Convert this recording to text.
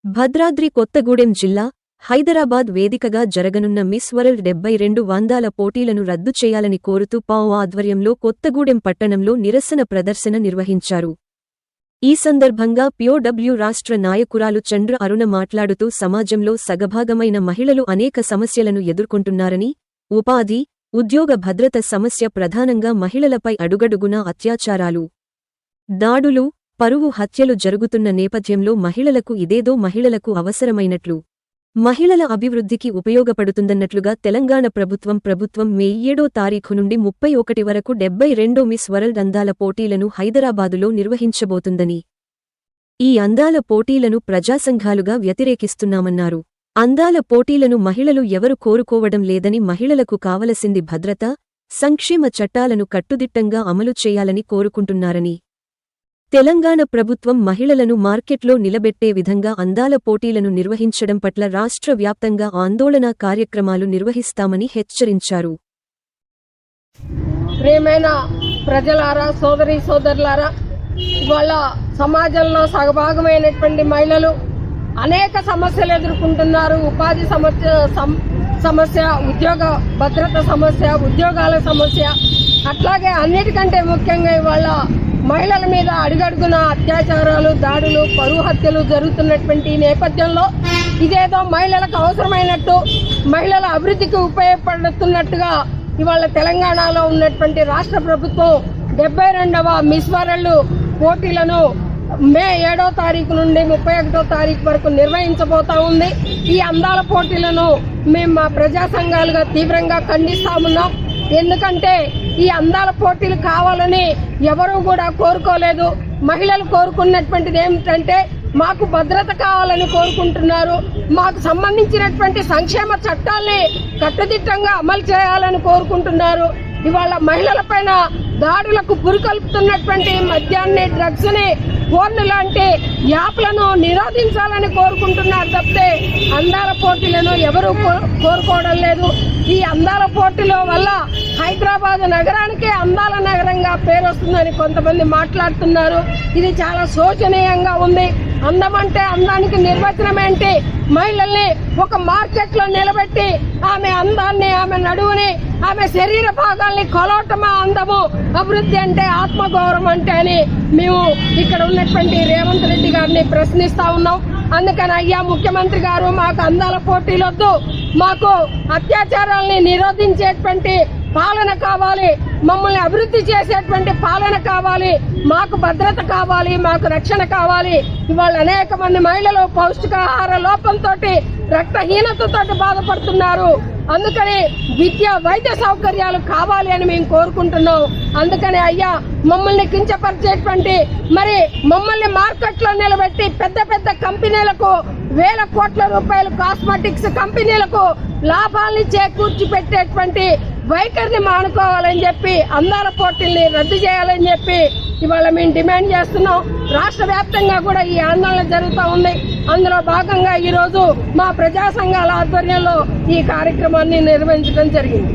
భద్రాద్రి కొత్తగూడెం జిల్లా హైదరాబాద్ వేదికగా జరగనున్న మిస్ వరల్డ్ 72 వందాల పోటీలను రద్దు చేయాలని కోరుతూ పాఓ ఆధ్వర్యంలో కొత్తగూడెం పట్టణంలో నిరసన ప్రదర్శన నిర్వహించారు. ఈ సందర్భంగా పిఓడబ్ల్యూ రాష్ట్ర నాయకురాలు చంద్ర అరుణ మాట్లాడుతూ సమాజంలో సగభాగమైన మహిళలు అనేక సమస్యలను ఎదుర్కొంటున్నారని, ఉపాధి, ఉద్యోగ భద్రత సమస్య ప్రధానంగా మహిళలపై అడుగడుగునా అత్యాచారాలు, దాడులు, పరువు హత్యలు జరుగుతున్న నేపథ్యంలో మహిళలకు ఇదేదో మహిళలకు అవసరమైనట్లు, మహిళల అభివృద్ధికి ఉపయోగపడుతుందన్నట్లుగా తెలంగాణ ప్రభుత్వం మే 7వ తారీఖు నుండి 31 వరకు 72 మిస్ వరల్డ్ అందాల పోటీలను హైదరాబాదులో నిర్వహించబోతుందని, ఈ అందాల పోటీలను ప్రజాసంఘాలుగా వ్యతిరేకిస్తున్నామన్నారు. అందాల పోటీలను మహిళలు ఎవరు కోరుకోవడం లేదని, మహిళలకు కావలసింది భద్రత, సంక్షేమ చట్టాలను కట్టుదిట్టంగా అమలు చేయాలని కోరుకుంటున్నారని, తెలంగాణ ప్రభుత్వం మహిళలను మార్కెట్లో నిలబెట్టే విధంగా అందాల పోటీలను నిర్వహించడం పట్ల రాష్ట్ర వ్యాప్తంగా ఆందోళనా కార్యక్రమాలు నిర్వహిస్తామని హెచ్చరించారు. ప్రియమైన ప్రజలారా, సోదరీ సోదరులారా, ఇవాళ సమాజంలో సగభాగమైనటువంటి మహిళలు అనేక సమస్యలు ఎదుర్కొంటున్నారు. ఉపాధి సమస్య, ఉద్యోగ భద్రత సమస్య, ఉద్యోగాల సమస్య, అట్లాగే అన్నిటికంటే ముఖ్యంగా ఇవాళ మహిళల మీద అడుగడుగున అత్యాచారాలు, దాడులు, పరువు హత్యలు జరుగుతున్నటువంటి నేపథ్యంలో ఇదేదో మహిళలకు అవసరమైనట్టు, మహిళల అభివృద్ధికి ఉపయోగపడుతున్నట్టుగా ఇవాళ తెలంగాణలో ఉన్నటువంటి రాష్ట్ర ప్రభుత్వం 72వ మిస్ వరల్డ్ పోటీలను మే 7వ తారీఖు నుండి 31వ తారీఖు వరకు నిర్వహించబోతా ఉంది. ఈ అందాల పోటీలను మేము మా ప్రజా సంఘాలుగా తీవ్రంగా ఖండిస్తా ఉన్నాం. ఎందుకంటే ఈ అందాల పోటీలు కావాలని ఎవరూ కూడా కోరుకోలేదు. మహిళలు కోరుకున్నటువంటిది ఏమిటంటే మాకు భద్రత కావాలని కోరుకుంటున్నారు, మాకు సంబంధించినటువంటి సంక్షేమ చట్టాల్ని కట్టుదిట్టంగా అమలు చేయాలని కోరుకుంటున్నారు. ఇవాళ మహిళల పైన దాడులకు పురికొల్పుతున్నటువంటి మద్యాన్ని, డ్రగ్స్ ని, ఫోన్ లాంటి యాప్లను నిరోధించాలని కోరుకుంటున్నారు తప్పితే అందాల పోటీలను ఎవరూ కోరుకోవడం లేదు. ఈ అందాల పోటీల వల్ల హైదరాబాద్ నగరానికే అందాల నగరంగా పేరు వస్తుందని కొంతమంది మాట్లాడుతున్నారు. ఇది చాలా శోచనీయంగా ఉంది. అందం అంటే అందానికి నిర్వచనం ఏంటి? మహిళల్ని ఒక మార్కెట్ లో నిలబెట్టి ఆమె అందాన్ని, ఆమె నడువుని, ఆమె శరీర భాగాల్ని కొలవటమా అందము? అభివృద్ధి అంటే ఆత్మగౌరవం అంటే అని మేము ఇక్కడ ఉన్నటువంటి రేవంత్ రెడ్డి గారిని ప్రశ్నిస్తా ఉన్నాం. అందుకని అయ్యా ముఖ్యమంత్రి గారు, మాకు అందాల పోటీలొద్దు, మాకు అత్యాచారాలని నిరోధించేటువంటి పాలన కావాలి, మమ్మల్ని అభివృద్ధి చేసేటువంటి పాలన కావాలి, మాకు భద్రత కావాలి, మాకు రక్షణ కావాలి. ఇవాళ అనేక మంది మహిళలు పౌష్టికాహార లోపంతో, రక్తహీనతతో బాధపడుతున్నారు. అందుకని విద్య, వైద్య సౌకర్యాలు కావాలి అని మేము కోరుకుంటున్నాం. అందుకని అయ్యా మమ్మల్ని కించపరిచేటువంటి, మరి మమ్మల్ని మార్కెట్ లో నిలబెట్టి పెద్ద పెద్ద కంపెనీలకు వేల కోట్ల రూపాయలు కాస్మెటిక్స్ కంపెనీలకు లాభాల్ని చేకూర్చి పెట్టేటువంటి వైఖరిని మానుకోవాలని చెప్పి, అందాల పోటీల్ని రద్దు చేయాలని చెప్పి ఇవాళ మేము డిమాండ్ చేస్తున్నాం. రాష్ట్ర వ్యాప్తంగా కూడా ఈ ఆందోళన జరుగుతూ ఉంది. అందులో భాగంగా ఈ రోజు మా ప్రజా సంఘాల ఆధ్వర్యంలో ఈ కార్యక్రమాన్ని నిర్వహించడం జరిగింది.